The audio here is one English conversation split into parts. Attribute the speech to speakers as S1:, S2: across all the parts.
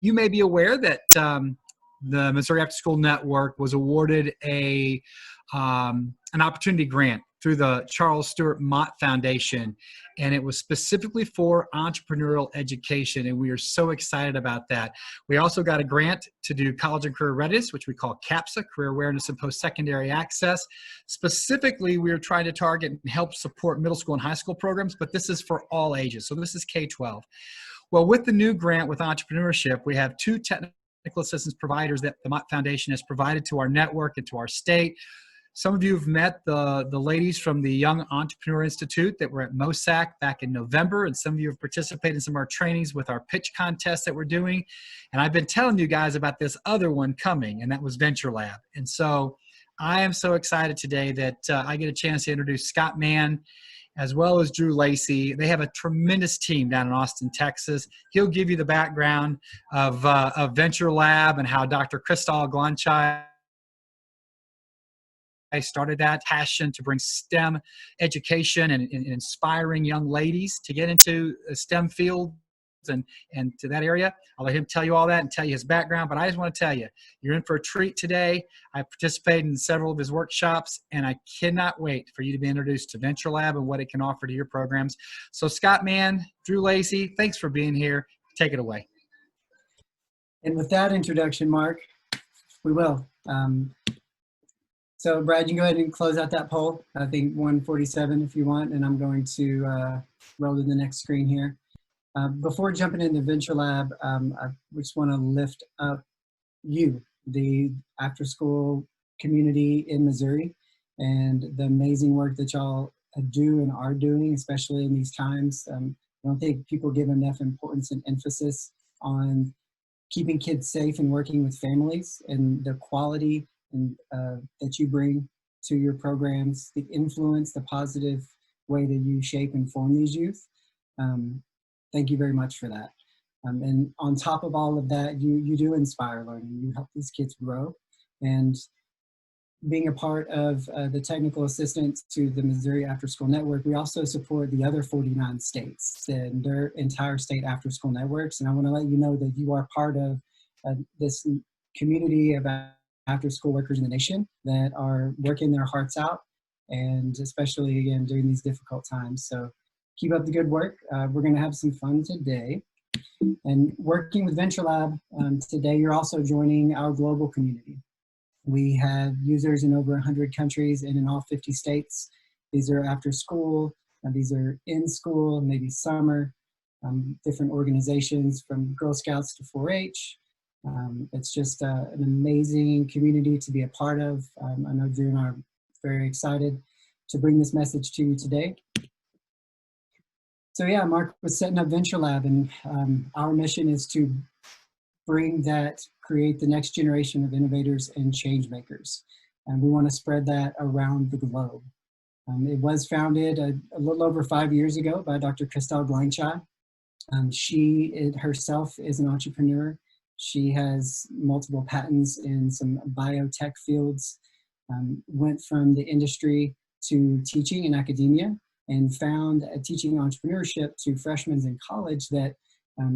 S1: you may be aware that the Missouri After School Network was awarded an opportunity grant through the Charles Stewart Mott Foundation, and it was specifically for entrepreneurial education, and we are so excited about that. We also got a grant to do college and career readiness, which we call CAPSA, Career Awareness and Post-Secondary Access. Specifically, we are trying to target and help support middle school and high school programs, but this is for all ages, so this is K-12. Well, with the new grant with Entrepreneurship, we have 2 technical assistance providers that the Mott Foundation has provided to our network and to our state. Some of you have met the ladies from the Young Entrepreneur Institute that were at MOSAC back in November, and some of you have participated in some of our trainings with our pitch contest that we're doing. And I've been telling you guys about this other one coming, and that was VentureLab. And so I am so excited today that I get a chance to introduce Scott Mann as well as Drew Lacey. They have a tremendous team down in Austin, Texas. He'll give you the background of VentureLab and how Dr. Crystal Glanchai started that passion to bring STEM education and inspiring young ladies to get into STEM fields and to that area. I'll let him tell you all that and tell you his background, but I just want to tell you, you're in for a treat today. I participated in several of his workshops, and I cannot wait for you to be introduced to VentureLab and what it can offer to your programs. So Scott Mann, Drew Lacey, thanks for being here. Take it away.
S2: And with that introduction, Mark, we will. So Brad, you can go ahead and close out that poll. I think 147 if you want, and I'm going to roll to the next screen here. Before jumping into VentureLab, I just want to lift up you, the after-school community in Missouri, and the amazing work that y'all do and are doing, especially in these times. I don't think people give enough importance and emphasis on keeping kids safe and working with families, and the quality and that you bring to your programs, the influence, the positive way that you shape and form these youth. Thank you very much for that. And on top of all of that, you do inspire learning. You help these kids grow. And being a part of the technical assistance to the Missouri After School Network, we also support the other 49 states and their entire state after school networks. And I want to let you know that you are part of this community of after school workers in the nation that are working their hearts out, and especially again during these difficult times. So keep up the good work. We're going to have some fun today. And working with VentureLab today, you're also joining our global community. We have users in over 100 countries and in all 50 states. These are after school, these are in school, maybe summer, different organizations from Girl Scouts to 4-H. It's just an amazing community to be a part of. I know Drew and I are very excited to bring this message to you today. So yeah, Mark was setting up VentureLab, and our mission is to create the next generation of innovators and change makers. And we want to spread that around the globe. It was founded a little over 5 years ago by Dr. Crystal Glanchai. She herself is an entrepreneur. She has multiple patents in some biotech fields, went from the industry to teaching in academia, and found teaching entrepreneurship to freshmen in college that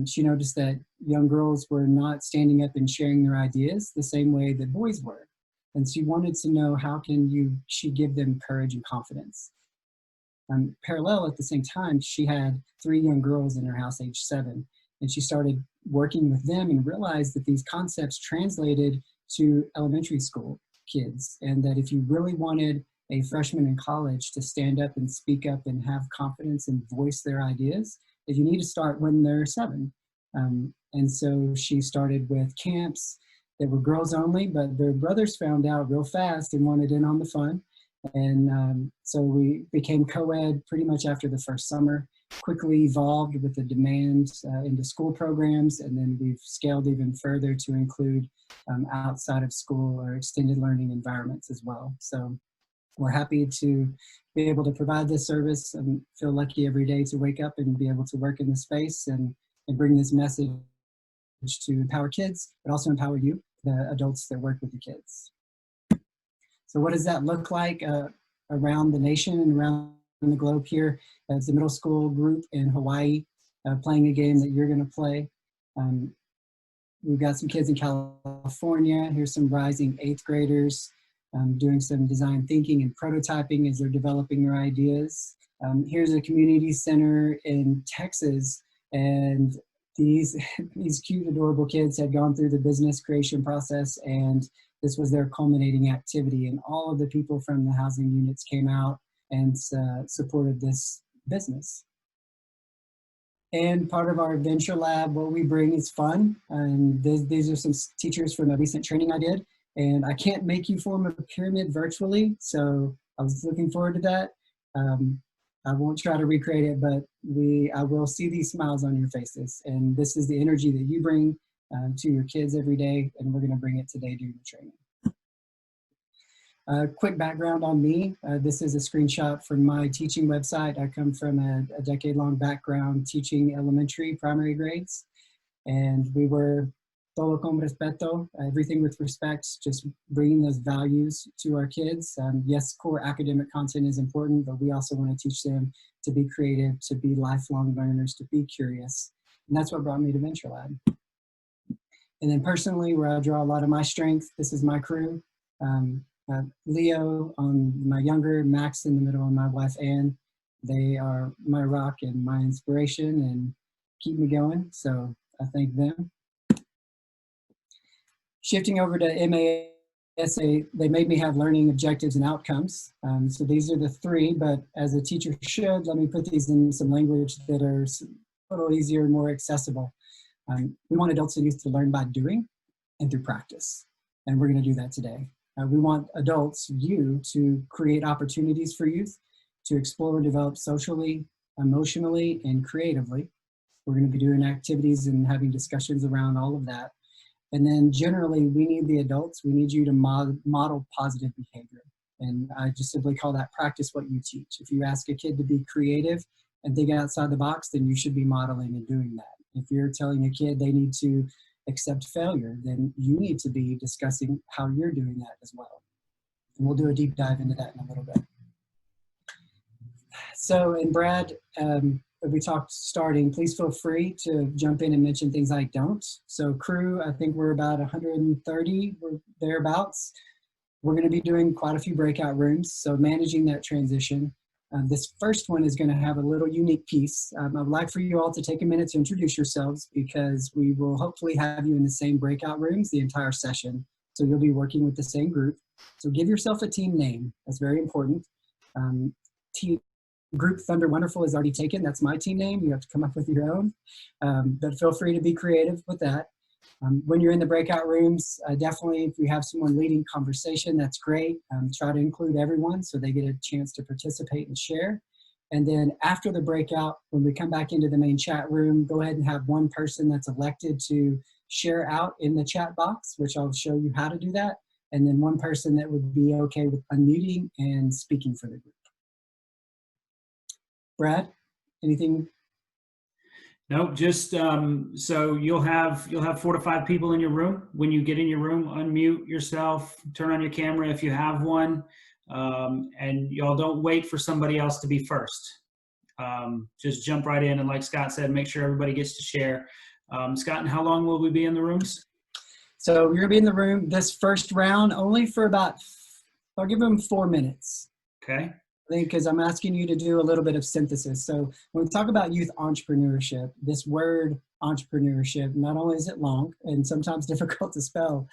S2: she noticed that young girls were not standing up and sharing their ideas the same way that boys were. And she wanted to know how she give them courage and confidence. Parallel at the same time, she had 3 young girls in her house, age 7, and she started working with them and realized that these concepts translated to elementary school kids, and that if you really wanted a freshman in college to stand up and speak up and have confidence and voice their ideas, that you need to start when they're 7. And so she started with camps that were girls only, but their brothers found out real fast and wanted in on the fun. And so we became co-ed pretty much after the first summer, quickly evolved with the demand into school programs, and then we've scaled even further to include outside of school or extended learning environments as well. So we're happy to be able to provide this service and feel lucky every day to wake up and be able to work in the space and bring this message to empower kids, but also empower you, the adults that work with the kids. So what does that look like around the nation and around the globe here? As the middle school group in Hawaii playing a game that you're going to play. we've got some kids in California. Here's some rising 8th graders doing some design thinking and prototyping as they're developing their ideas. Here's a community center in Texas, and these cute, adorable kids had gone through the business creation process, and this was their culminating activity. And all of the people from the housing units came out and supported this business. And part of our VentureLab, what we bring is fun. And these are some teachers from a recent training I did. And I can't make you form a pyramid virtually, so I was looking forward to that. I won't try to recreate it, but I will see these smiles on your faces. And this is the energy that you bring to your kids every day, and we're gonna bring it today during the training. Quick background on me. This is a screenshot from my teaching website. I come from a decade-long background teaching elementary, primary grades. And we were todo con respeto, everything with respect, just bringing those values to our kids. Yes, core academic content is important, but we also want to teach them to be creative, to be lifelong learners, to be curious. And that's what brought me to VentureLab. And then personally, where I draw a lot of my strength, this is my crew. Leo on my younger, Max in the middle, and my wife Ann. They are my rock and my inspiration and keep me going, so I thank them. Shifting over to MASA, they made me have learning objectives and outcomes. So these are the 3, but as a teacher should, let me put these in some language that are a little easier and more accessible. We want adults and youth to learn by doing and through practice, and we're gonna do that today. We want adults, you, to create opportunities for youth to explore and develop socially, emotionally, and creatively. We're gonna be doing activities and having discussions around all of that. And then generally, we need the adults, we need you to model positive behavior. And I just simply call that practice what you teach. If you ask a kid to be creative and think outside the box, then you should be modeling and doing that. If you're telling a kid they need to accept failure, then you need to be discussing how you're doing that as well. And we'll do a deep dive into that in a little bit. So, and Brad, we talked starting, please feel free to jump in and mention things I don't. So crew, I think we're about 130, we're thereabouts. We're gonna be doing quite a few breakout rooms, so managing that transition. This first one is gonna have a little unique piece. I would like for you all to take a minute to introduce yourselves, because we will hopefully have you in the same breakout rooms the entire session. So you'll be working with the same group. So give yourself a team name, that's very important. Group Thunder Wonderful is already taken, that's my team name, you have to come up with your own. But feel free to be creative with that. When you're in the breakout rooms, definitely if you have someone leading conversation, that's great. Try to include everyone so they get a chance to participate and share. And then after the breakout, when we come back into the main chat room, go ahead and have one person that's elected to share out in the chat box, which I'll show you how to do that. And then one person that would be okay with unmuting and speaking for the group. Brad, anything?
S3: Nope, just so you'll have 4 to 5 people in your room. When you get in your room, unmute yourself, turn on your camera if you have one, and y'all don't wait for somebody else to be first. Just jump right in, and like Scott said, make sure everybody gets to share. Scott, and how long will we be in the rooms?
S2: So you're gonna be in the room this first round only for about, I'll give them 4 minutes.
S3: Okay.
S2: Because I'm asking you to do a little bit of synthesis. So when we talk about youth entrepreneurship, this word entrepreneurship, not only is it long and sometimes difficult to spell,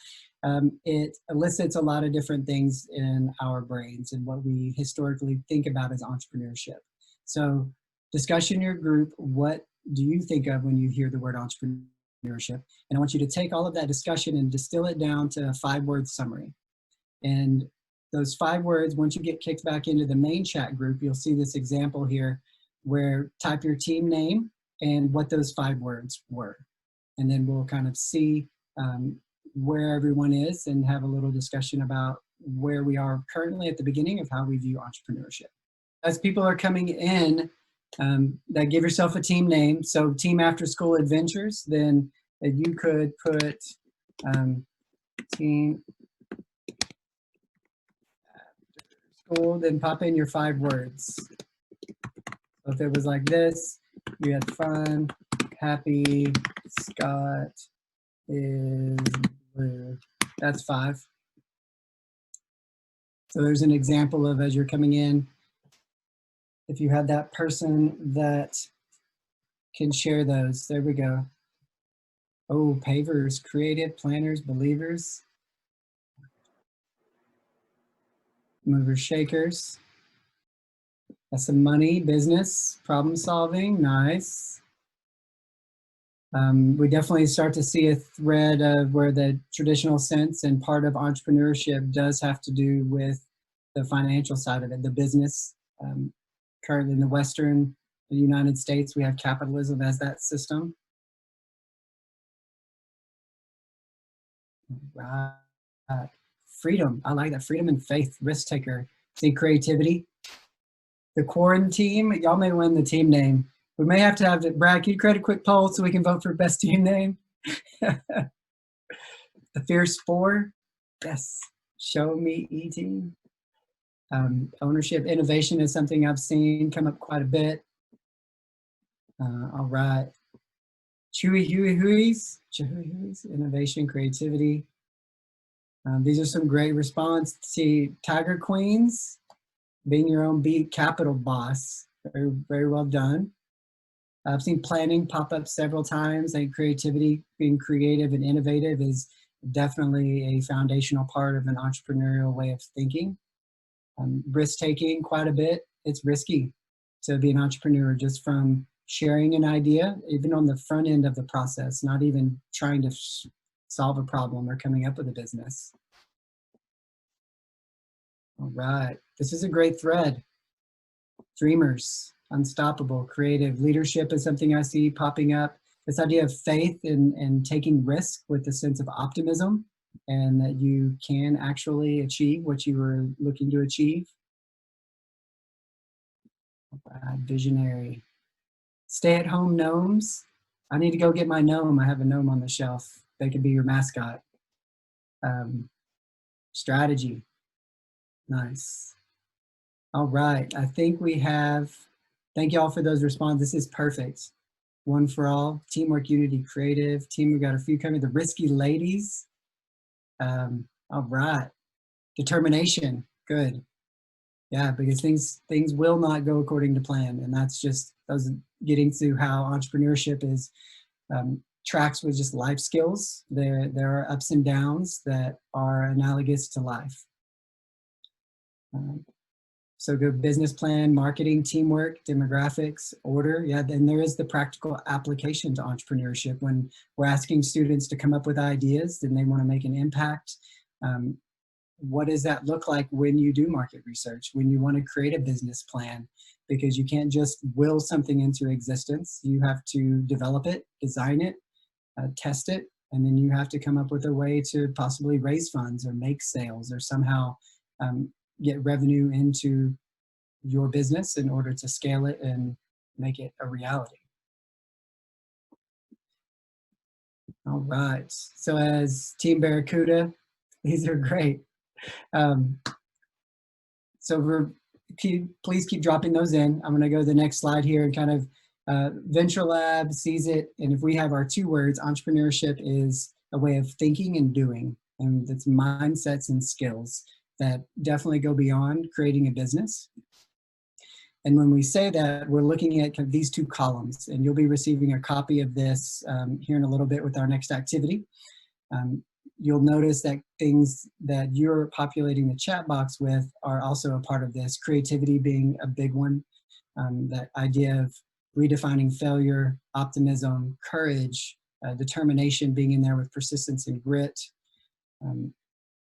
S2: it elicits a lot of different things in our brains and what we historically think about as entrepreneurship. So discussion in your group, what do you think of when you hear the word entrepreneurship? And I want you to take all of that discussion and distill it down to a 5-word summary. And those 5 words, once you get kicked back into the main chat group, you'll see this example here where type your team name and what those 5 words were. And then we'll kind of see where everyone is and have a little discussion about where we are currently at the beginning of how we view entrepreneurship. As people are coming in, give yourself a team name. So Team AfterSchool Adventures, then you could put Team School, then pop in your 5 words. So if it was like this, you had fun, happy, Scott, is blue. That's 5. So there's an example of, as you're coming in, if you have that person that can share those. There we go. Oh, pavers, creative, planners, believers, movers, shakers. That's some money, business, problem solving, nice. We definitely start to see a thread of where the traditional sense and part of entrepreneurship does have to do with the financial side of it, the business. Currently in the United States, we have capitalism as that system. Right. Freedom, I like that. Freedom and faith, risk taker. See, creativity. The quarantine, y'all may win the team name. We may have to have it. Brad, can you create a quick poll so we can vote for best team name? The Fierce 4, yes. Show me E-team. Ownership, innovation is something I've seen come up quite a bit. All right. Chewy Huey's, innovation, creativity. These are some great response. See, Tiger Queens, being your own beat capital boss. Very, very well done. I've seen planning pop up several times. I think creativity, being creative and innovative is definitely a foundational part of an entrepreneurial way of thinking. Risk taking quite a bit. It's risky to be an entrepreneur, just from sharing an idea, even on the front end of the process, not even trying to solve a problem or coming up with a business. All right, this is a great thread. Dreamers, unstoppable, creative. Leadership is something I see popping up. This idea of faith and taking risk with a sense of optimism, and that you can actually achieve what you were looking to achieve. Visionary. Stay-at-home gnomes. I need to go get my gnome. I have a gnome on the shelf. They could be your mascot. Strategy. Nice. All right. I think we have, thank you all for those responses. This is perfect. One for all. Teamwork, unity, creative. Team, we've got a few coming. The risky ladies. All right. Determination. Good. Yeah, because things will not go according to plan. And that's just those getting to how entrepreneurship is tracks with just life skills. There are ups and downs that are analogous to life. So good business plan, marketing, teamwork, demographics, order. Yeah, then there is the practical application to entrepreneurship. When we're asking students to come up with ideas and they want to make an impact, what does that look like when you do market research, when you want to create a business plan? Because you can't just will something into existence. You have to develop it, design it, test it, and then you have to come up with a way to possibly raise funds or make sales or somehow get revenue into your business in order to scale it and make it a reality. All right, so as Team Barracuda, these are great. So please keep dropping those in. I'm gonna go to the next slide here and kind of VentureLab sees it, and if we have our 2 words, entrepreneurship is a way of thinking and doing, and it's mindsets and skills that definitely go beyond creating a business. And when we say that, we're looking at kind of these 2 columns, and you'll be receiving a copy of this here in a little bit with our next activity. You'll notice that things that you're populating the chat box with are also a part of this, creativity being a big one, that idea of redefining failure, optimism, courage, determination being in there with persistence and grit.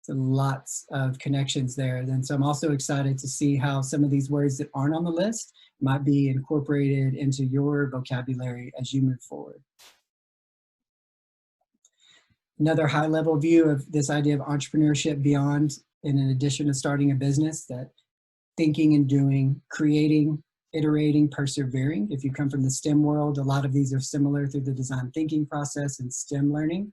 S2: So lots of connections there. And so I'm also excited to see how some of these words that aren't on the list might be incorporated into your vocabulary as you move forward. Another high-level view of this idea of entrepreneurship beyond, and in addition to starting a business, that thinking and doing, creating, iterating, persevering. If you come from the STEM world, a lot of these are similar through the design thinking process and STEM learning.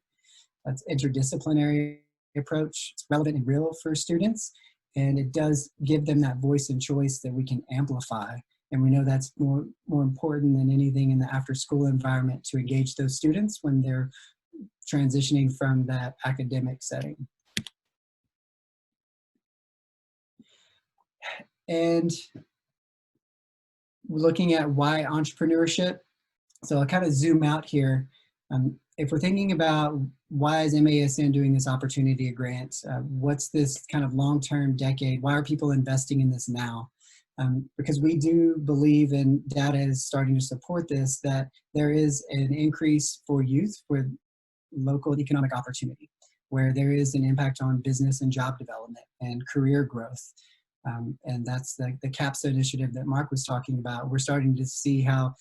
S2: That's interdisciplinary approach. It's relevant and real for students, and it does give them that voice and choice that we can amplify. And we know that's more important than anything in the after-school environment, to engage those students when they're transitioning from that academic setting. And looking at why entrepreneurship. So I'll kind of zoom out here. If we're thinking about why is MASN doing this opportunity grant, what's this kind of long-term decade? Why are people investing in this now? Because we do believe, and data is starting to support this, that there is an increase for youth with local economic opportunity, where there is an impact on business and job development and career growth. And that's the CAPSA initiative that Mark was talking about. We're starting to see how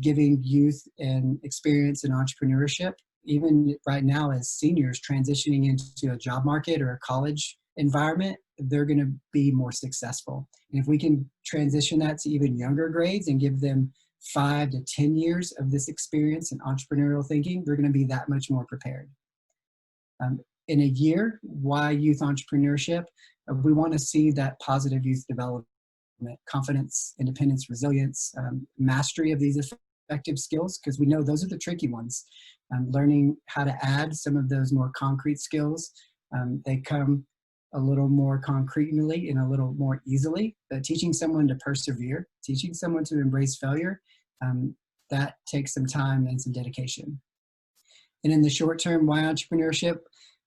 S2: giving youth an experience in entrepreneurship, even right now as seniors transitioning into a job market or a college environment, they're going to be more successful. And if we can transition that to even younger grades and give them 5 to 10 years of this experience in entrepreneurial thinking, they're going to be that much more prepared. In a year, why youth entrepreneurship? We want to see that positive youth development, confidence, independence, resilience, mastery of these effective skills, because we know those are the tricky ones. Learning how to add some of those more concrete skills, they come a little more concretely and a little more easily, but teaching someone to persevere, teaching someone to embrace failure, that takes some time and some dedication. And in the short term, why entrepreneurship?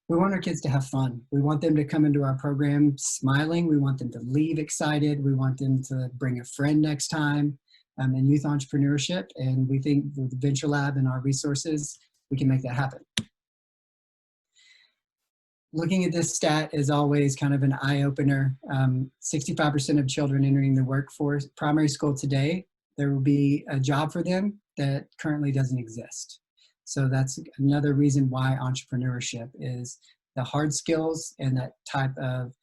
S2: We want our kids to have fun. We want them to come into our program smiling. We want them to leave excited. We want them to bring a friend next time in youth entrepreneurship. And we think with VentureLab and our resources, we can make that happen. Looking at this stat is always kind of an eye-opener. 65% of children entering the workforce, primary school today, there will be a job for them that currently doesn't exist. So that's another reason why entrepreneurship is the hard skills and that type of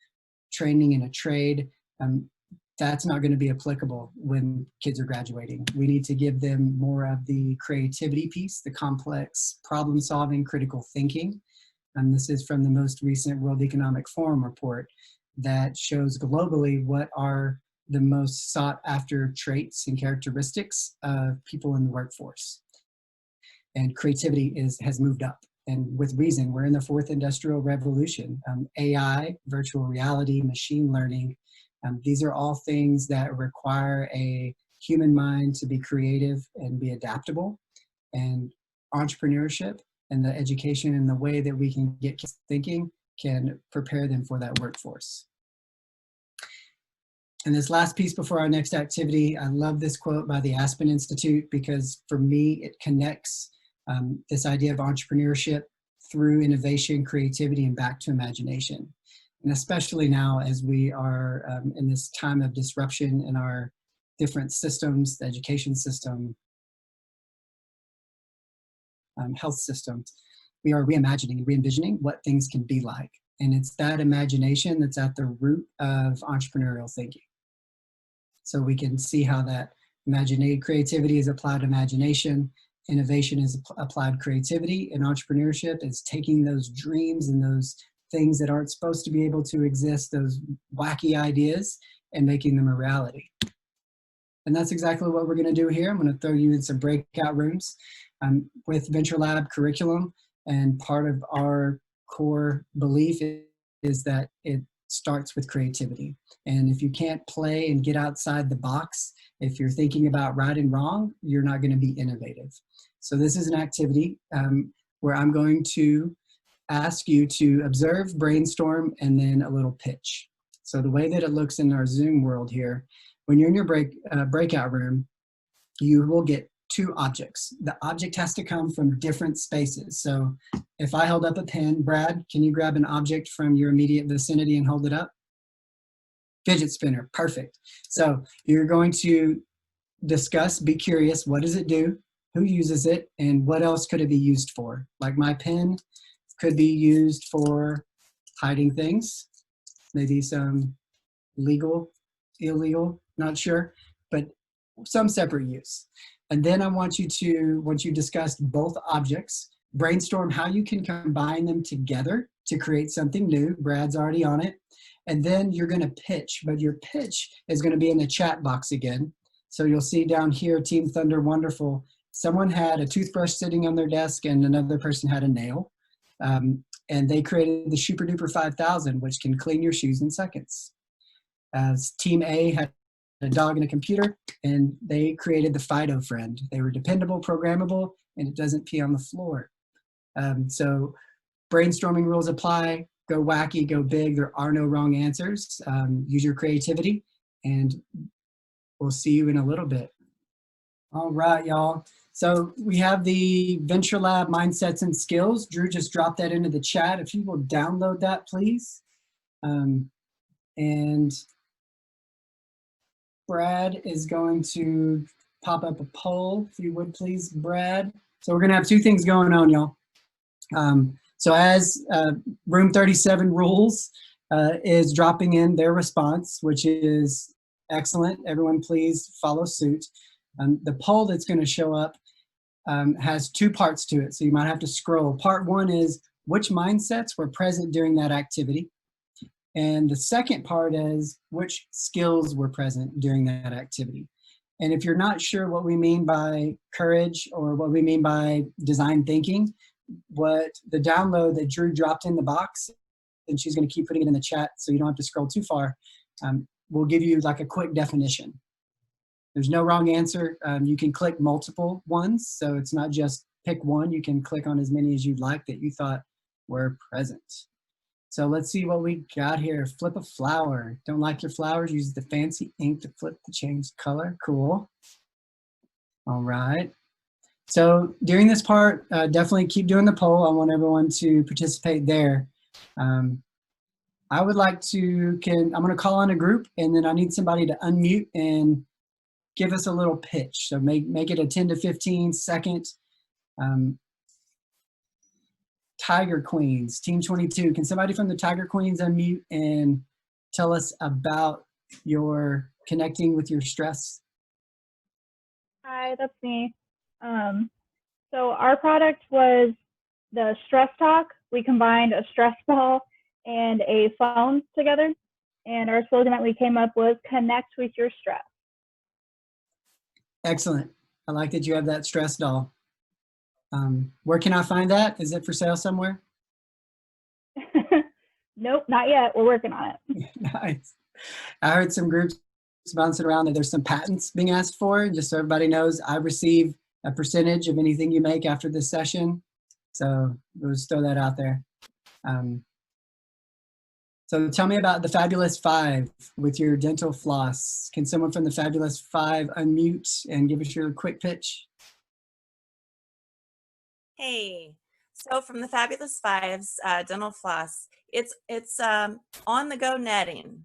S2: training in a trade. That's not going to be applicable when kids are graduating. We need to give them more of the creativity piece, the complex problem solving, critical thinking. And this is from the most recent World Economic Forum report that shows globally what are the most sought after traits and characteristics of people in the workforce. And creativity has moved up, and with reason. We're in the 4th industrial revolution. AI, virtual reality, machine learning, these are all things that require a human mind to be creative and be adaptable. And entrepreneurship and the education and the way that we can get kids thinking can prepare them for that workforce. And this last piece before our next activity, I love this quote by the Aspen Institute, because for me, it connects this idea of entrepreneurship through innovation, creativity, and back to imagination. And especially now as we are in this time of disruption in our different systems, the education system, health systems, we are reimagining and re-envisioning what things can be like. And it's that imagination that's at the root of entrepreneurial thinking. So we can see how that creativity is applied imagination, innovation is applied creativity, and entrepreneurship is taking those dreams and those things that aren't supposed to be able to exist, those wacky ideas, and making them a reality. And that's exactly what we're going to do here. I'm going to throw you in some breakout rooms with VentureLab curriculum. And part of our core belief is that it starts with creativity. And if you can't play and get outside the box, if you're thinking about right and wrong, you're not going to be innovative. So this is an activity where I'm going to ask you to observe, brainstorm, and then a little pitch. So the way that it looks in our Zoom world here, when you're in your breakout room, you will get 2 objects. The object has to come from different spaces. So if I held up a pen, Brad, can you grab an object from your immediate vicinity and hold it up? Fidget spinner, perfect. So you're going to discuss, be curious, what does it do? Who uses it? And what else could it be used for? Like my pen could be used for hiding things, maybe some legal, illegal, not sure, but some separate use. And then I want you to, once you discussed both objects, brainstorm how you can combine them together to create something new. Brad's already on it. And then you're going to pitch, but your pitch is going to be in the chat box again. So you'll see down here, Team Thunder Wonderful, someone had a toothbrush sitting on their desk and another person had a nail. And they created the Super Duper 5000, which can clean your shoes in seconds. Team A had a dog and a computer, and they created the Fido Friend. They were dependable, programmable, and it doesn't pee on the floor. So brainstorming rules apply. Go wacky, go big. There are no wrong answers. Use your creativity, and we'll see you in a little bit. All right, y'all. So we have the VentureLab Mindsets and Skills. Drew just dropped that into the chat. If you will download that, please. And Brad is going to pop up a poll, if you would please, Brad. So we're going to have two things going on, y'all. So as Room 37 Rules is dropping in their response, which is excellent. Everyone please follow suit. The poll that's going to show up has two parts to it, so you might have to scroll. Part one is which mindsets were present during that activity. And the second part is which skills were present during that activity. And if you're not sure what we mean by courage or what we mean by design thinking, what the download that Drew dropped in the box, and she's going to keep putting it in the chat so you don't have to scroll too far, will give you like a quick definition. There's no wrong answer. You can click multiple ones, so it's not just pick one. You can click on as many as you'd like that you thought were present. So let's see what we got here. Flip a flower. Don't like your flowers? Use the fancy ink to flip to change color. Cool. All right. So during this part, definitely keep doing the poll. I want everyone to participate there. I would like to, I'm going to call on a group, and then I need somebody to unmute and give us a little pitch. So make it a 10 to 15 second. Tiger Queens, Team 22. Can somebody from the Tiger Queens unmute and tell us about your connecting with your stress?
S4: Hi, that's me. So our product was the Stress Talk. We combined a stress ball and a phone together. And our slogan that we came up was connect with your stress.
S2: Excellent. I like that you have that stress doll. Where can I find that? Is it for sale somewhere?
S4: Nope, not yet. We're working on it.
S2: Nice. I heard some groups bouncing around that there's some patents being asked for. Just so everybody knows, I receive a percentage of anything you make after this session. So we'll just throw that out there. So tell me about the Fabulous Five with your dental floss. Can someone from the Fabulous Five unmute and give us your quick pitch?
S5: Hey, so from the Fabulous Five's dental floss, it's on-the-go netting.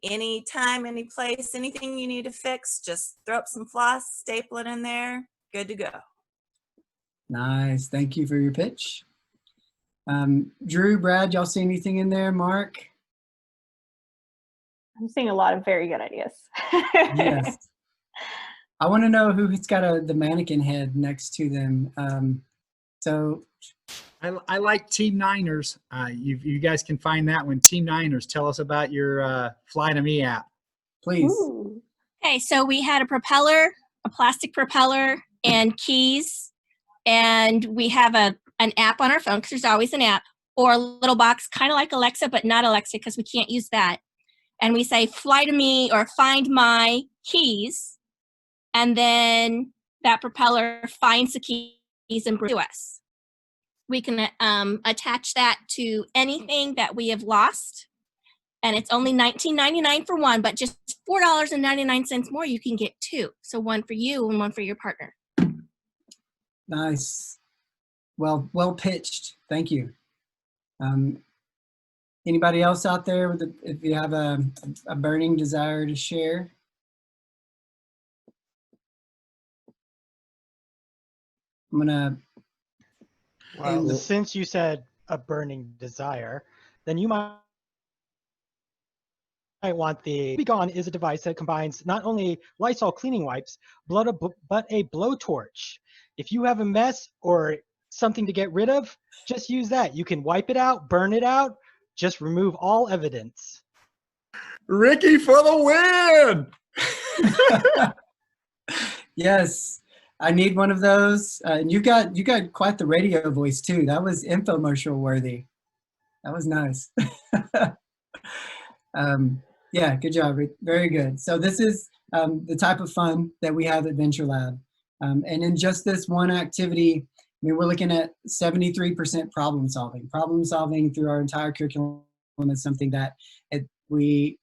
S5: Anytime, any place, anything you need to fix, just throw up some floss, staple it in there, good to go.
S2: Nice. Thank you for your pitch. Drew, Brad, y'all see anything in there? Mark?
S6: I'm seeing a lot of very good ideas.
S2: Yes. I want to know who's got the mannequin head next to them. So
S1: I like Team Niners. You guys can find that one. Team Niners, tell us about your Fly to Me app.
S2: Please.
S6: Ooh.
S7: Okay, so we had a propeller, a plastic propeller, and keys, and we have an app on our phone, because there's always an app, or a little box, kind of like Alexa, but not Alexa, because we can't use that. And we say, fly to me, or find my keys, and then that propeller finds the keys and brings to us. We can attach that to anything that we have lost, and it's only $19.99 for one, but just $4.99 more, you can get two. So one for you and one for your partner.
S2: Nice. Well pitched. Thank you. Anybody else out there if you have a burning desire to share? I'm gonna.
S8: Well, since you said a burning desire, then you might want the Be Gone is a device that combines not only Lysol cleaning wipes, but a blowtorch. If you have a mess or something to get rid of, just use that. You can wipe it out, burn it out, just remove all evidence.
S1: Ricky for the win!
S2: Yes. I need one of those. And you got quite the radio voice too. That was infomercial worthy. That was nice. Yeah, good job. Very good. So this is the type of fun that we have at VentureLab. And in just this one activity, I mean, we're looking at 73% problem solving. Problem solving through our entire curriculum is something that we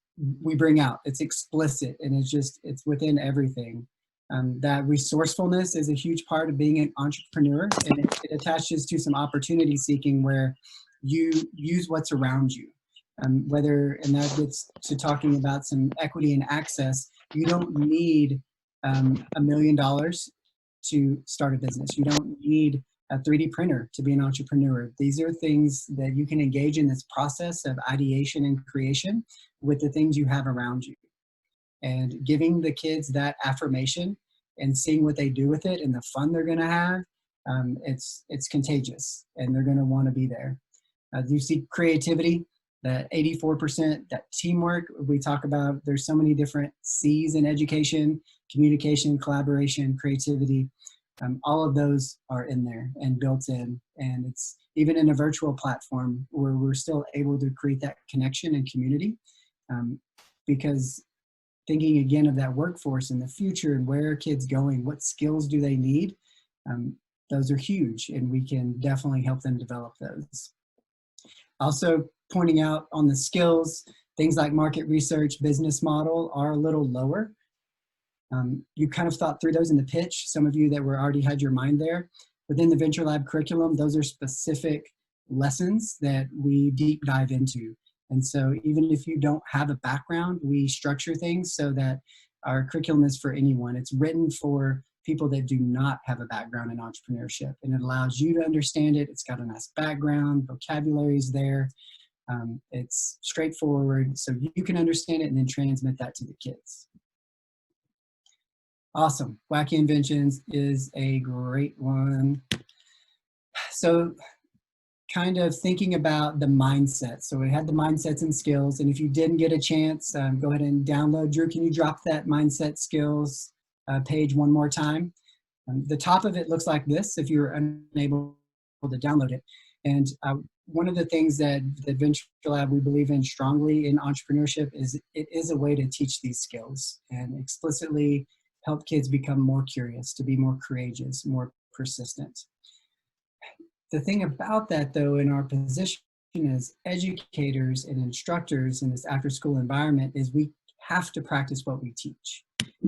S2: bring out. It's explicit and it's within everything. That resourcefulness is a huge part of being an entrepreneur, and it attaches to some opportunity seeking where you use what's around you. And that gets to talking about some equity and access. You don't need $1 million to start a business. You don't need a 3D printer to be an entrepreneur. These are things that you can engage in this process of ideation and creation with the things you have around you. And giving the kids that affirmation and seeing what they do with it and the fun they're gonna have, it's contagious and they're gonna wanna be there. You see creativity, that 84%, that teamwork we talk about. There's so many different C's in education: communication, collaboration, creativity. All of those are in there and built in. And it's even in a virtual platform where we're still able to create that connection and community. Because thinking again of that workforce in the future and where are kids going, what skills do they need? Those are huge, and we can definitely help them develop those. Also pointing out on the skills, things like market research, business model are a little lower. You kind of thought through those in the pitch, some of you that were already had your mind there. Within the VentureLab curriculum, those are specific lessons that we deep dive into. And so even if you don't have a background, we structure things so that our curriculum is for anyone. It's written for people that do not have a background in entrepreneurship, and it allows you to understand it. It's got a nice background, vocabulary is there. It's straightforward, so you can understand it and then transmit that to the kids. Awesome. Wacky Inventions is a great one. So kind of thinking about the mindset. So we had the mindsets and skills, and if you didn't get a chance, go ahead and download. Drew, can you drop that mindset skills page one more time? The top of it looks like this if you're unable to download it. And one of the things that the VentureLab we believe in strongly in entrepreneurship is it is a way to teach these skills and explicitly help kids become more curious, to be more courageous, more persistent. The thing about that, though, in our position as educators and instructors in this after-school environment is we have to practice what we teach.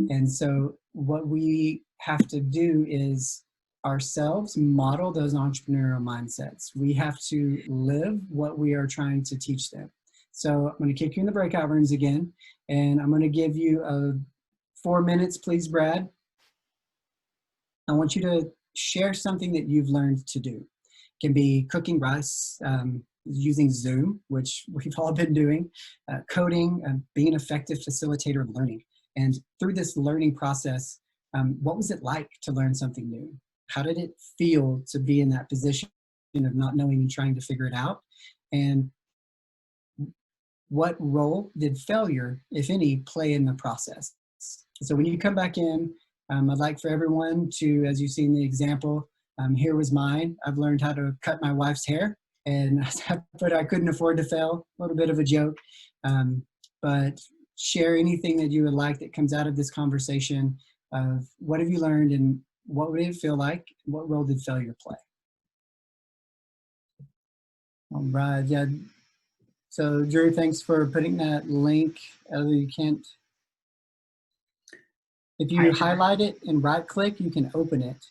S2: And so what we have to do is ourselves model those entrepreneurial mindsets. We have to live what we are trying to teach them. So I'm going to kick you in the breakout rooms again, and I'm going to give you 4 minutes, please, Brad. I want you to share something that you've learned to do. It can be cooking rice, using Zoom, which we've all been doing, coding, being an effective facilitator of learning. And through this learning process, what was it like to learn something new? How did it feel to be in that position of not knowing and trying to figure it out? And what role did failure, if any, play in the process? So when you come back in, I'd like for everyone to, as you see in the example, here was mine. I've learned how to cut my wife's hair, and but I couldn't afford to fail. A little bit of a joke, but share anything that you would like that comes out of this conversation of what have you learned and what would it feel like? What role did failure play? All right, yeah. So Drew, thanks for putting that link. You can't, if you highlight it and right click, you can open it.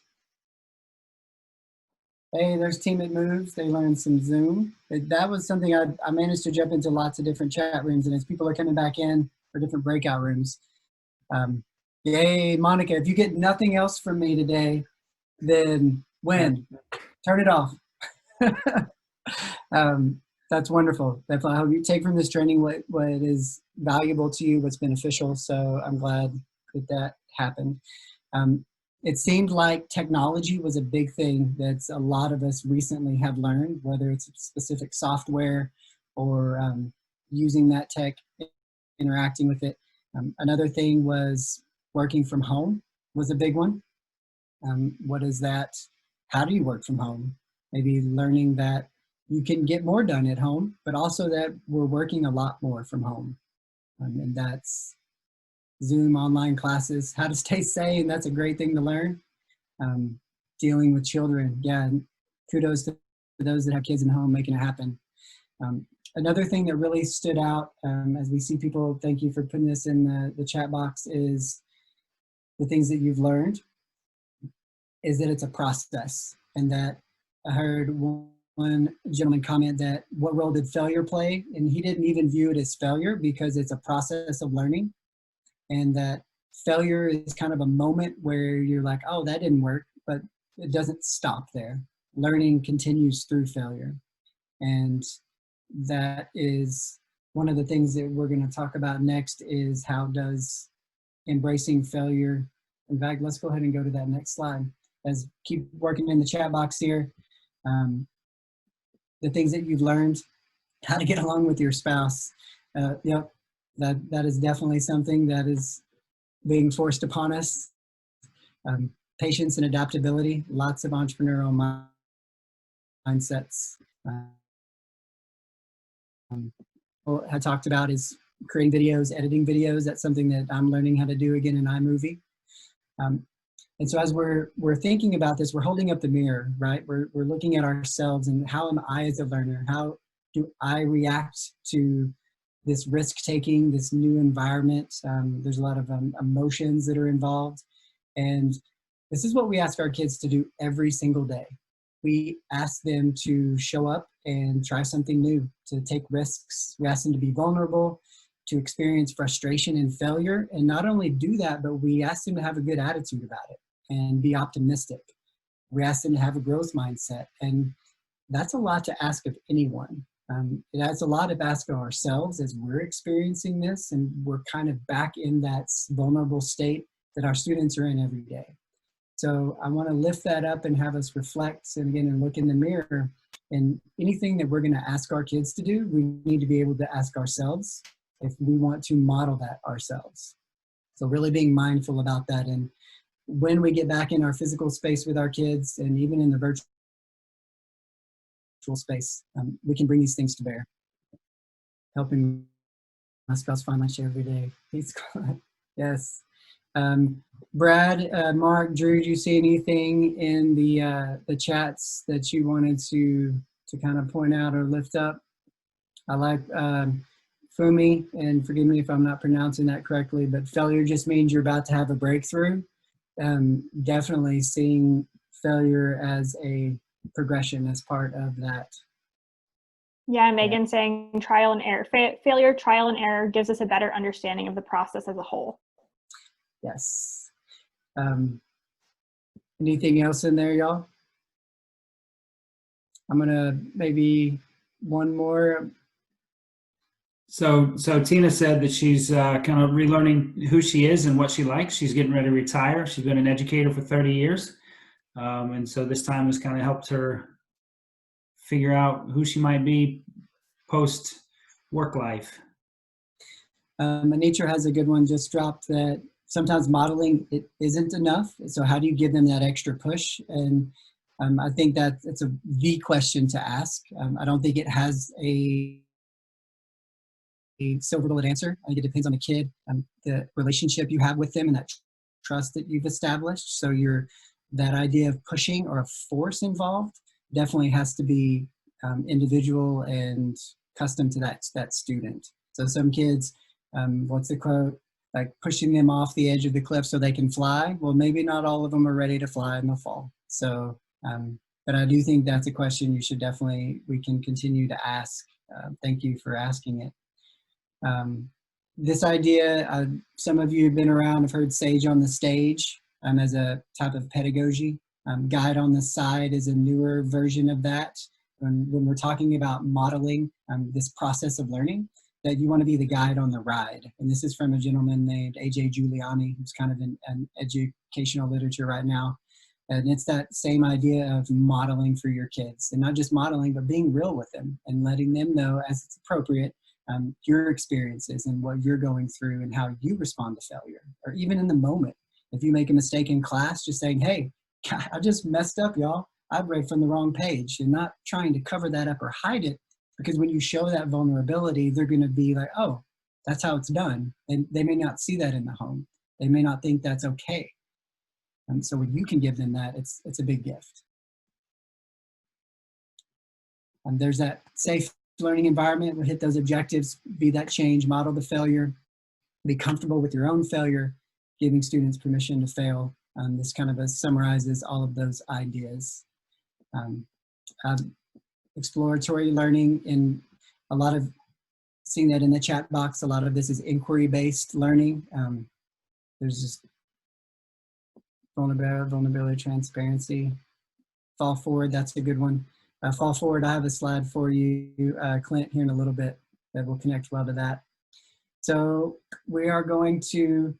S2: Hey, there's Team It Moves. They learned some Zoom. That was something I managed to jump into lots of different chat rooms, and as people are coming back in for different breakout rooms. Yay, Monica, if you get nothing else from me today, then win. Turn it off. That's wonderful. I hope you take from this training what is valuable to you, what's beneficial. So I'm glad that happened. It seemed like technology was a big thing that a lot of us recently have learned, whether it's specific software or using that tech, interacting with it. Another thing was working from home was a big one. What is that? How do you work from home? Maybe learning that you can get more done at home, but also that we're working a lot more from home. And that's Zoom online classes, how to stay sane. That's a great thing to learn. Dealing with children. Yeah, and kudos to those that have kids in the home making it happen. Another thing that really stood out as we see people, thank you for putting this in the chat box, is the things that you've learned, is that it's a process. And that I heard one gentleman comment that what role did failure play? And he didn't even view it as failure because it's a process of learning. And that failure is kind of a moment where you're like, oh, that didn't work, but it doesn't stop there. Learning continues through failure. And that is one of the things that we're going to talk about next, is how does embracing failure. In fact, let's go ahead and go to that next slide. As keep working in the chat box here. The things that you've learned, how to get along with your spouse. Yep, that is definitely something that is being forced upon us. Patience and adaptability, lots of entrepreneurial mindsets. What I talked about is creating videos, editing videos. That's something that I'm learning how to do again in iMovie. And so as we're thinking about this, we're holding up the mirror, right? We're looking at ourselves and how am I as a learner? How do I react to this risk-taking, this new environment? There's a lot of emotions that are involved. And this is what we ask our kids to do every single day. We ask them to show up and try something new, to take risks. We ask them to be vulnerable, to experience frustration and failure. And not only do that, but we ask them to have a good attitude about it and be optimistic. We ask them to have a growth mindset. And that's a lot to ask of anyone. It adds a lot of ask of ourselves as we're experiencing this, and we're kind of back in that vulnerable state that our students are in every day. So I want to lift that up and have us reflect and again and look in the mirror. And anything that we're going to ask our kids to do, we need to be able to ask ourselves if we want to model that ourselves. So really being mindful about that. And when we get back in our physical space with our kids, and even in the virtual space, we can bring these things to bear. Helping my spouse find my share every day. Please, yes. Brad, Mark, Drew, do you see anything in the chats that you wanted to kind of point out or lift up? I like Fumi, and forgive me if I'm not pronouncing that correctly, but failure just means you're about to have a breakthrough. Definitely seeing failure as a progression as part of that.
S6: Yeah, Megan saying trial and error. Failure, trial and error gives us a better understanding of the process as a whole.
S2: Yes. Anything else in there, y'all? I'm gonna maybe one more.
S3: So Tina said that she's kind of relearning who she is and what she likes. She's getting ready to retire. She's been an educator for 30 years. And so this time has kind of helped her figure out who she might be post work life.
S2: Anitra has a good one just dropped, that sometimes modeling it isn't enough. So how do you give them that extra push? And I think that it's the question to ask. I don't think it has a silver bullet answer. I think it depends on the kid, the relationship you have with them, and that trust that you've established. So that idea of pushing or a force involved definitely has to be individual and custom to that student. So some kids, what's the quote? Like pushing them off the edge of the cliff so they can fly. Well, maybe not all of them are ready to fly in the fall. So, but I do think that's a question we can continue to ask. Thank you for asking it. This idea, some of you have been around, have heard Sage on the Stage as a type of pedagogy. Guide on the Side is a newer version of that. When we're talking about modeling this process of learning, that you want to be the guide on the ride. And this is from a gentleman named A.J. Giuliani, who's kind of in educational literature right now. And it's that same idea of modeling for your kids, and not just modeling, but being real with them and letting them know as it's appropriate your experiences and what you're going through and how you respond to failure. Or even in the moment, if you make a mistake in class, just saying, hey, God, I just messed up, y'all. I've read from the wrong page, and not trying to cover that up or hide it, because when you show that vulnerability, they're going to be like, oh, that's how it's done. And they may not see that in the home. They may not think that's okay. And so when you can give them that, it's a big gift. And there's that safe learning environment. We'll hit those objectives, be that change, model the failure, be comfortable with your own failure, giving students permission to fail. This kind of summarizes all of those ideas. Exploratory learning, in a lot of, seeing that in the chat box, a lot of this is inquiry-based learning. There's just vulnerability, transparency. Fall forward, that's a good one. Fall forward, I have a slide for you, Clint, here in a little bit that will connect well to that. So we are going to,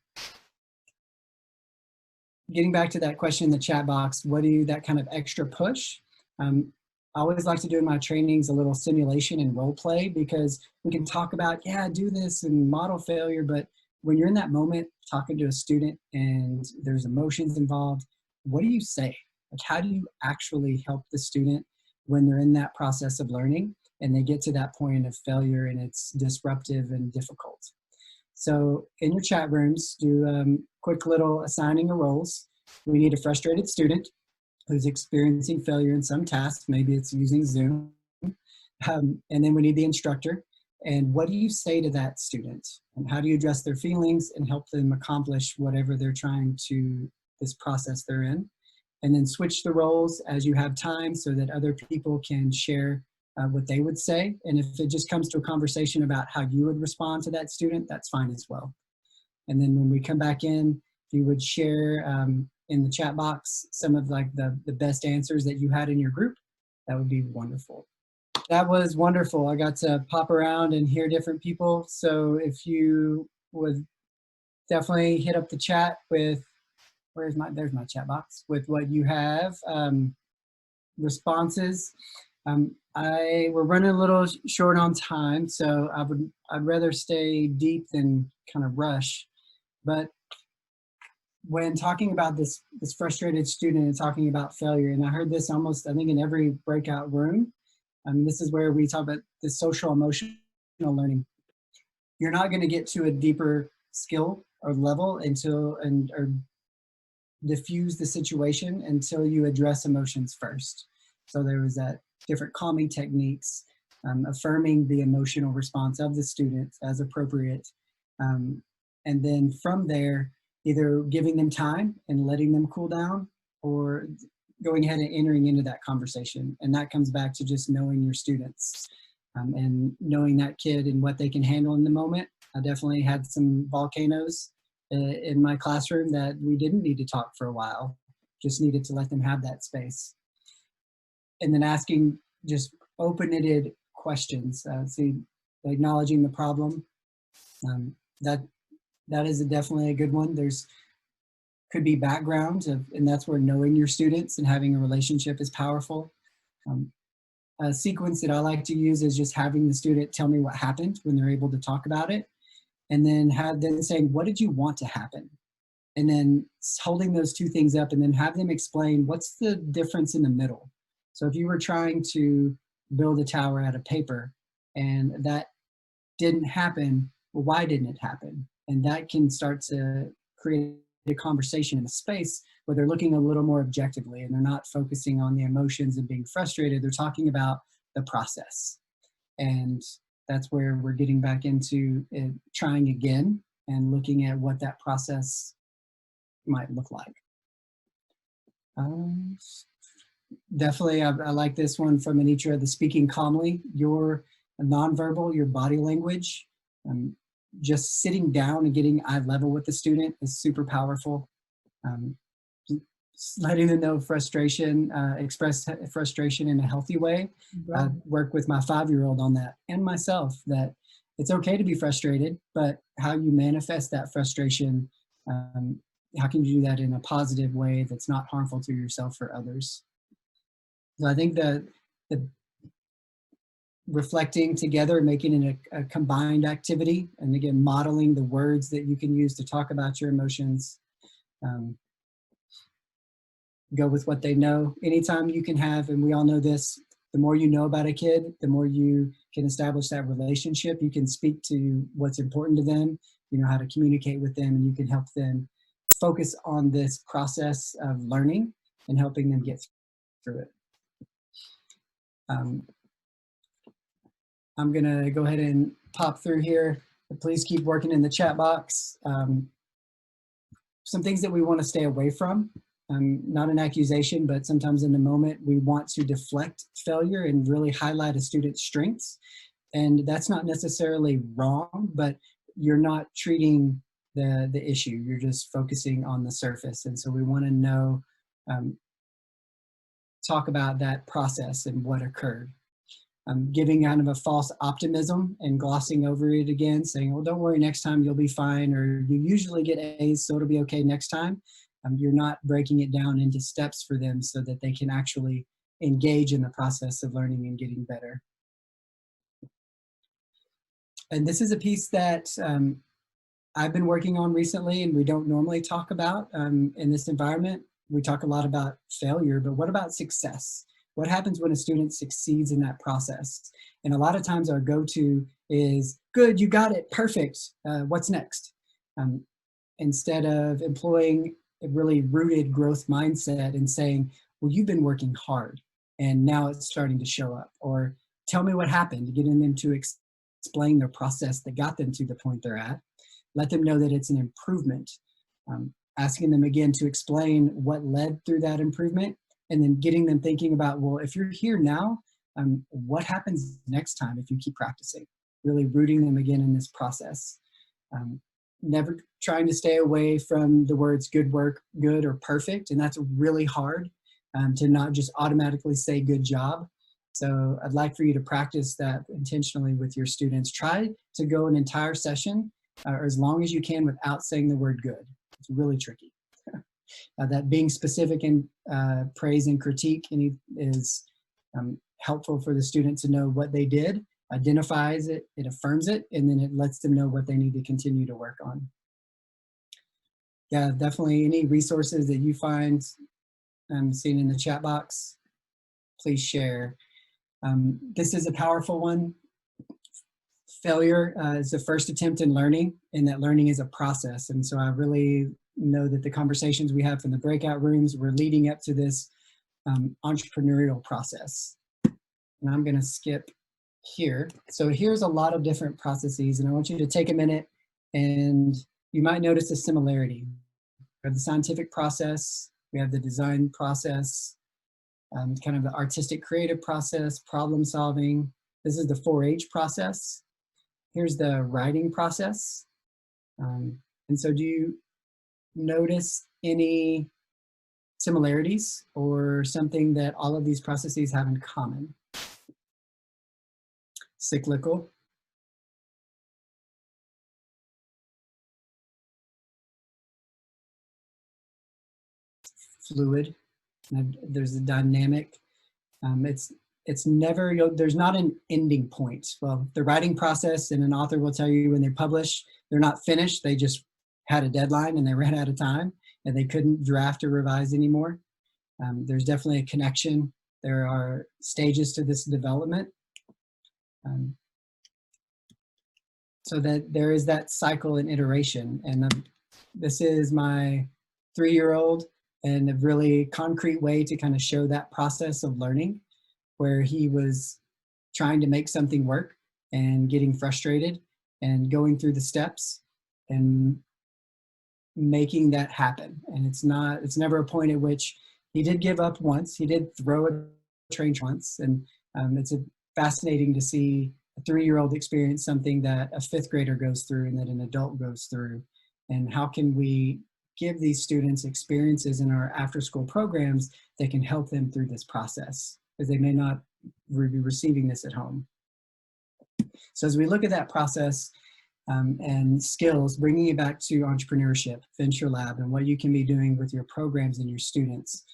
S2: getting back to that question in the chat box, what do you, that kind of extra push? I always like to do in my trainings a little simulation and role play, because we can talk about, yeah, do this and model failure, but when you're in that moment talking to a student and there's emotions involved, what do you say? Like, how do you actually help the student when they're in that process of learning and they get to that point of failure and it's disruptive and difficult? So in your chat rooms, do quick little assigning of roles. We need a frustrated student who's experiencing failure in some task. Maybe it's using Zoom. And then we need the instructor. And what do you say to that student? And how do you address their feelings and help them accomplish whatever they're trying to, this process they're in? And then switch the roles as you have time so that other people can share what they would say. And if it just comes to a conversation about how you would respond to that student, that's fine as well. And then when we come back in, if you would share in the chat box some of like the best answers that you had in your group, that would be wonderful. That was wonderful. I got to pop around and hear different people. So if you would definitely hit up the chat with, there's my chat box, with what you have, responses. We're running a little short on time, so I'd rather stay deep than kind of rush. But when talking about this frustrated student and talking about failure, and I heard this almost, I think, in every breakout room, this is where we talk about the social emotional learning. You're not going to get to a deeper skill or level or diffuse the situation until you address emotions first. So there was that different calming techniques, affirming the emotional response of the student as appropriate. And then from there, either giving them time and letting them cool down, or going ahead and entering into that conversation. And that comes back to just knowing your students and knowing that kid and what they can handle in the moment. I definitely had some volcanoes in my classroom that we didn't need to talk for a while, just needed to let them have that space. And then asking just open-ended questions, acknowledging the problem. That is definitely a good one. Could be background, and that's where knowing your students and having a relationship is powerful. A sequence that I like to use is just having the student tell me what happened when they're able to talk about it, and then have them saying, what did you want to happen? And then holding those two things up, and then have them explain what's the difference in the middle. So if you were trying to build a tower out of paper and that didn't happen, well, why didn't it happen? And that can start to create a conversation in a space where they're looking a little more objectively and they're not focusing on the emotions and being frustrated. They're talking about the process. And that's where we're getting back into trying again and looking at what that process might look like. Definitely, I like this one from Anitra, the speaking calmly. Your nonverbal, your body language, just sitting down and getting eye level with the student is super powerful. Letting them know frustration, express frustration in a healthy way. I work with my 5-year-old on that, and myself, that it's okay to be frustrated, but how you manifest that frustration, how can you do that in a positive way that's not harmful to yourself or others? So I think the reflecting together, making it a combined activity, and again, modeling the words that you can use to talk about your emotions. go with what they know. Anytime you can have, and we all know this, the more you know about a kid, the more you can establish that relationship. You can speak to what's important to them, you know how to communicate with them, and you can help them focus on this process of learning and helping them get through it. I'm gonna go ahead and pop through here. Please keep working in the chat box. Some things that we want to stay away from. Not an accusation, but sometimes in the moment we want to deflect failure and really highlight a student's strengths. And that's not necessarily wrong, but you're not treating the issue. You're just focusing on the surface. And so we want to know, talk about that process and what occurred. Giving kind of a false optimism and glossing over it again, saying, well, don't worry, next time you'll be fine, or you usually get A's, so it'll be okay next time. You're not breaking it down into steps for them so that they can actually engage in the process of learning and getting better. And this is a piece that I've been working on recently, and we don't normally talk about in this environment. We talk a lot about failure, but what about success? What happens when a student succeeds in that process? And a lot of times our go-to is, good, you got it, perfect, what's next? Instead of employing a really rooted growth mindset and saying, well, you've been working hard and now it's starting to show up. Or tell me what happened, getting them to explain their process that got them to the point they're at. Let them know that it's an improvement. Asking them again to explain what led through that improvement, and then getting them thinking about, well, if you're here now, what happens next time if you keep practicing? Really rooting them again in this process. Never trying to stay away from the words good work, good, or perfect. And that's really hard to not just automatically say good job. So I'd like for you to practice that intentionally with your students. Try to go an entire session or as long as you can without saying the word good. It's really tricky. That being specific in praise and critique is helpful for the student to know what they did, identifies it, it affirms it, and then it lets them know what they need to continue to work on. Yeah, definitely any resources that you find seen in the chat box, please share. This is a powerful one. Failure is the first attempt in learning, and that learning is a process. And so I really know that the conversations we have in the breakout rooms were leading up to this entrepreneurial process. And I'm going to skip here. So here's a lot of different processes, and I want you to take a minute, and you might notice a similarity. We have the scientific process, we have the design process, kind of the artistic creative process, problem solving. This is the 4-H process. Here's the writing process. And so do you notice any similarities or something that all of these processes have in common? Cyclical. Fluid. There's a dynamic. It's never, there's not an ending point. Well, the writing process, and an author will tell you when they publish, they're not finished. They just had a deadline and they ran out of time and they couldn't draft or revise anymore. There's definitely a connection. There are stages to this development. So that there is that cycle and iteration. And this is my 3-year-old, and a really concrete way to kind of show that process of learning, where he was trying to make something work and getting frustrated and going through the steps and making that happen. And it's never a point at which he did give up once. He did throw a train once. And it's fascinating to see a 3-year-old experience something that a 5th grader goes through and that an adult goes through. And how can we give these students experiences in our after-school programs that can help them through this process, because they may not be receiving this at home. So as we look at that process and skills, bringing it back to entrepreneurship, VentureLab, and what you can be doing with your programs and your students,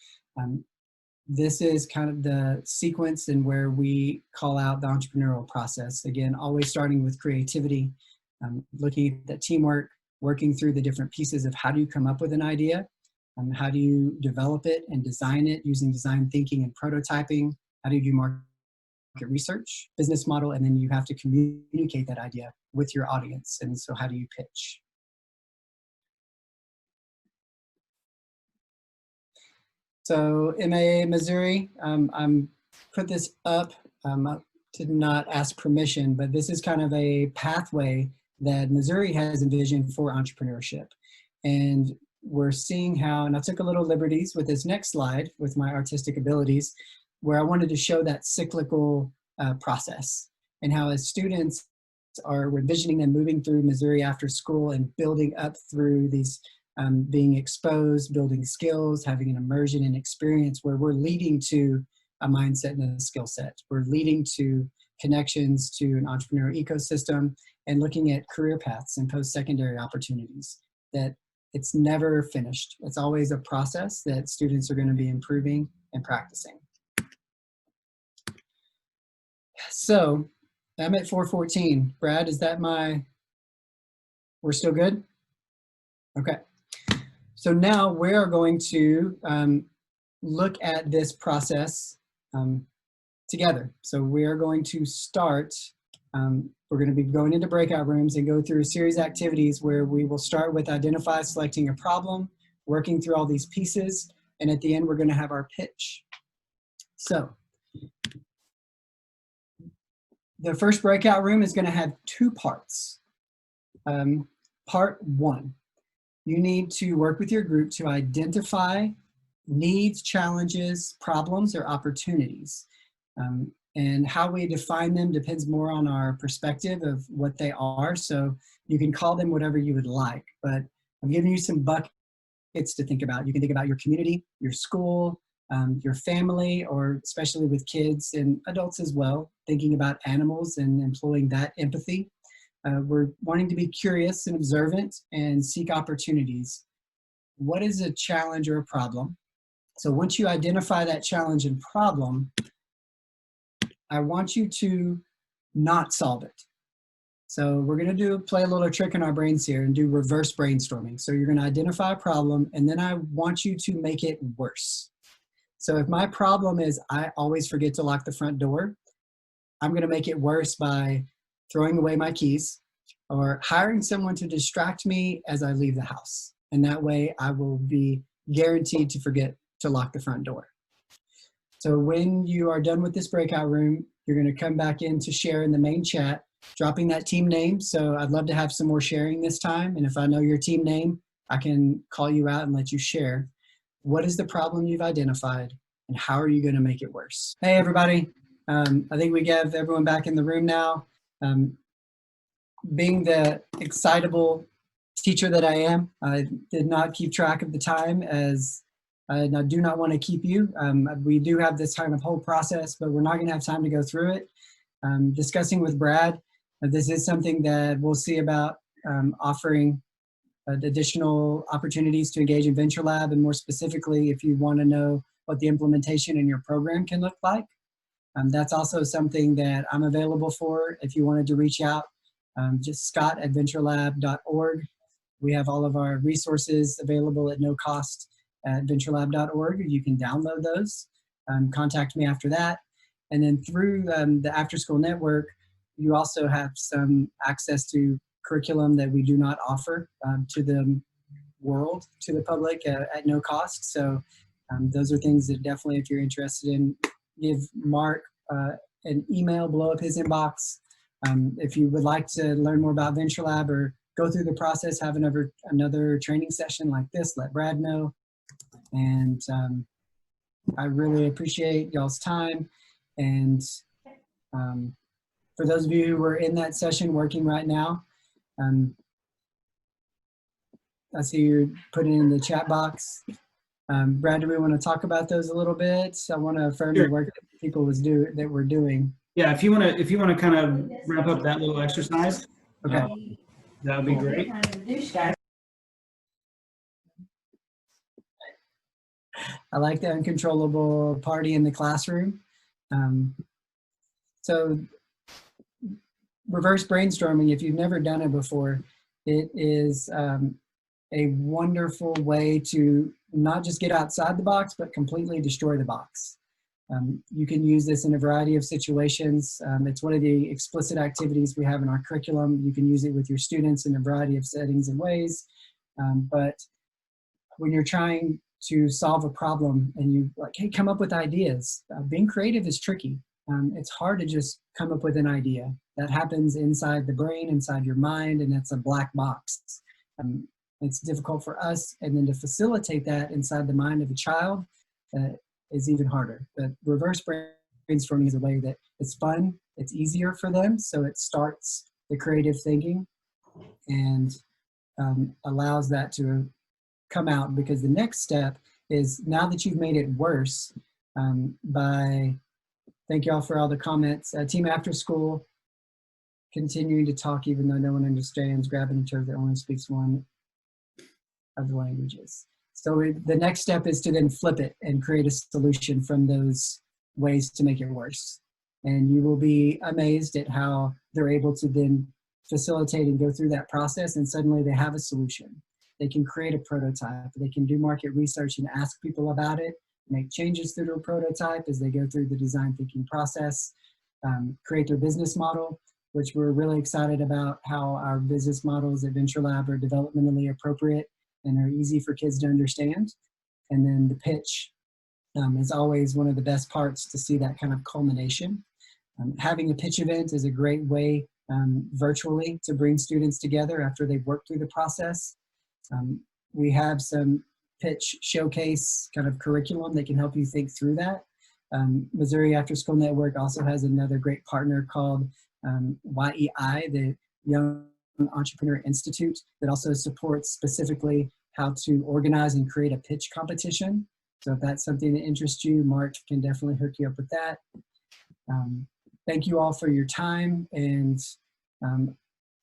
S2: this is kind of the sequence and where we call out the entrepreneurial process. Again, always starting with creativity, looking at the teamwork, working through the different pieces of how do you come up with an idea, How do you develop it and design it using design thinking and prototyping? How do you do market research, business model, and then you have to communicate that idea with your audience. And so how do you pitch? So MAA Missouri, I'm put this up. I did not ask permission, but this is kind of a pathway that Missouri has envisioned for entrepreneurship. And we're seeing how, and I took a little liberties with this next slide with my artistic abilities, where I wanted to show that cyclical process and how as students we're envisioning them moving through Missouri after school and building up through these being exposed, building skills, having an immersion and experience where we're leading to a mindset and a skill set. We're leading to connections to an entrepreneurial ecosystem and looking at career paths and post-secondary opportunities. That it's never finished. It's always a process that students are going to be improving and practicing. So I'm at 4:14. Brad, is that we're still good? Okay. So now we are going to look at this process together. So we are going to start, we're going to be going into breakout rooms and go through a series of activities where we will start with selecting a problem, working through all these pieces, and at the end we're going to have our pitch. So the first breakout room is going to have two parts. Part one, you need to work with your group to identify needs, challenges, problems, or opportunities. And how we define them depends more on our perspective of what they are. So you can call them whatever you would like, but I'm giving you some buckets to think about. You can think about your community, your school, your family, or especially with kids and adults as well, thinking about animals and employing that empathy. We're wanting to be curious and observant and seek opportunities. What is a challenge or a problem? So once you identify that challenge and problem, I want you to not solve it. So we're going to play a little trick in our brains here and do reverse brainstorming. So you're going to identify a problem, and then I want you to make it worse. So if my problem is I always forget to lock the front door, I'm going to make it worse by throwing away my keys or hiring someone to distract me as I leave the house. And that way I will be guaranteed to forget to lock the front door. So when you are done with this breakout room, you're going to come back in to share in the main chat, dropping that team name. So I'd love to have some more sharing this time. And if I know your team name, I can call you out and let you share. What is the problem you've identified and how are you going to make it worse? Hey, everybody. I think we have everyone back in the room now. Being the excitable teacher that I am, I did not keep track of the time as I do not want to keep you. We do have this kind of whole process, but we're not going to have time to go through it. Discussing with Brad, this is something that we'll see about offering additional opportunities to engage in VentureLab, and more specifically, if you want to know what the implementation in your program can look like. That's also something that I'm available for. If you wanted to reach out, just scott@venturelab.org. We have all of our resources available at no cost at venturelab.org. You can download those. Contact me after that. And then through the AfterSchool network, you also have some access to curriculum that we do not offer to the world, to the public at no cost. So those are things that definitely, if you're interested in, give Mark an email, blow up his inbox. If you would like to learn more about VentureLab or go through the process, have another training session like this, let Brad know. And I really appreciate y'all's time. And for those of you who were in that session working right now, I see you're putting in the chat box. Brad, do we want to talk about those a little bit? I want to affirm the work that people that we're doing.
S3: Yeah, if you want to kind of wrap up that little exercise,
S2: okay,
S3: that would be great.
S2: I like the uncontrollable party in the classroom. So reverse brainstorming, if you've never done it before, it is a wonderful way to not just get outside the box, but completely destroy the box. You can use this in a variety of situations. It's one of the explicit activities we have in our curriculum. You can use it with your students in a variety of settings and ways. But when you're trying to solve a problem and you like, hey, come up with ideas, being creative is tricky. It's hard to just come up with an idea. That happens inside the brain, inside your mind, and it's a black box. It's difficult for us, and then to facilitate that inside the mind of a child is even harder. But reverse brainstorming is a way that it's fun, it's easier for them, so it starts the creative thinking and allows that to come out, because the next step is, now that you've made it worse thank you all for all the comments. Team AfterSchool, continuing to talk even though no one understands, grab an interpreter that only speaks one of the languages. So the next step is to then flip it and create a solution from those ways to make it worse. And you will be amazed at how they're able to then facilitate and go through that process, and suddenly they have a solution. They can create a prototype, they can do market research and ask people about it, make changes through their prototype as they go through the design thinking process, create their business model, which we're really excited about how our business models at VentureLab are developmentally appropriate and are easy for kids to understand. And then the pitch is always one of the best parts to see that kind of culmination. Having a pitch event is a great way virtually to bring students together after they've worked through the process. We have some pitch showcase kind of curriculum that can help you think through that. Missouri AfterSchool Network also has another great partner called YEI, the Young Entrepreneur Institute, that also supports specifically how to organize and create a pitch competition. So if that's something that interests you, Mark can definitely hook you up with that. Thank you all for your time, and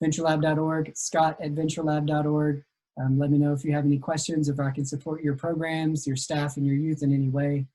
S2: VentureLab.org, Scott at VentureLab.org. Let me know if you have any questions, if I can support your programs, your staff, and your youth in any way.